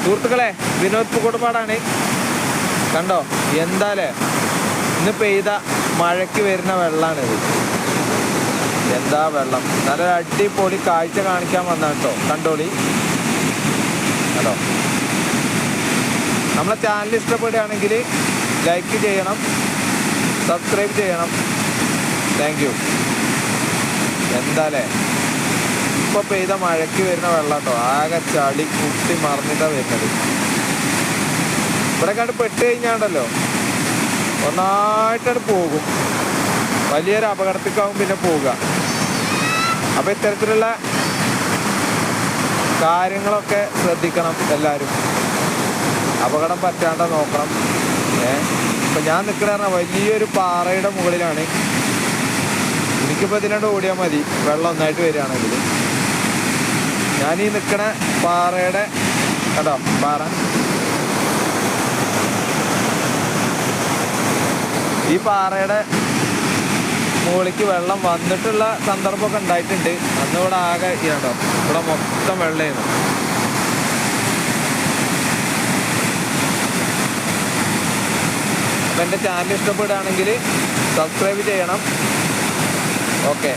സുഹൃത്തുക്കളെ, വിനോദ് പൂക്കോട്ടുപാടാണ്. കണ്ടോ എന്താലേ, ഇന്ന് പെയ്ത മഴയ്ക്ക് വരുന്ന വെള്ളമാണിത്. എന്താ വെള്ളം, നല്ലൊരു അടിപൊളി കാഴ്ച കാണിക്കാൻ വന്നാണ് കേട്ടോ. കണ്ടോളി, കേട്ടോ. നമ്മളെ ചാനൽ ഇഷ്ടപ്പെടുകയാണെങ്കിൽ ലൈക്ക് ചെയ്യണം, സബ്സ്ക്രൈബ് ചെയ്യണം. Thank you. എന്താലേ, ഇപ്പോൾ പെയ്ത മഴയ്ക്ക് വരുന്ന വെള്ളം കേട്ടോ. ആകെ ചളി കുത്തി മറിഞ്ഞിട്ടാണ് വരുന്നത്. ഇവിടെ കണ്ട് പെട്ട് കഴിഞ്ഞാണ്ടല്ലോ ഒന്നായിട്ടാണ് പോകും. വലിയൊരു അപകടത്തിക്കാവും പിന്നെ പോവുക. അപ്പോൾ ഇത്തരത്തിലുള്ള കാര്യങ്ങളൊക്കെ ശ്രദ്ധിക്കണം എല്ലാവരും. അപകടം പറ്റാണ്ട് നോക്കണം. ഇപ്പം ഞാൻ നിൽക്കണ വലിയൊരു പാറയുടെ മുകളിലാണ്. എനിക്കിപ്പോൾ ഇതിനോട് ഓടിയാൽ മതി വെള്ളം ഒന്നായിട്ട് വരികയാണെങ്കിൽ. ഞാനീ നിൽക്കണ പാറയുടെ കേട്ടോ, പാറ, ഈ പാറയുടെ മുകളിലേക്ക് വെള്ളം വന്നിട്ടുള്ള സന്ദർഭമൊക്കെ ഉണ്ടായിട്ടുണ്ട്. അന്ന് ഇവിടെ ആകെ കേട്ടോ, ഇവിടെ മൊത്തം വെള്ളമായിരുന്നു. അപ്പം എൻ്റെ ചാനൽ ഇഷ്ടപ്പെടുകയാണെങ്കിൽ സബ്സ്ക്രൈബ് ചെയ്യണം. ഓക്കെ.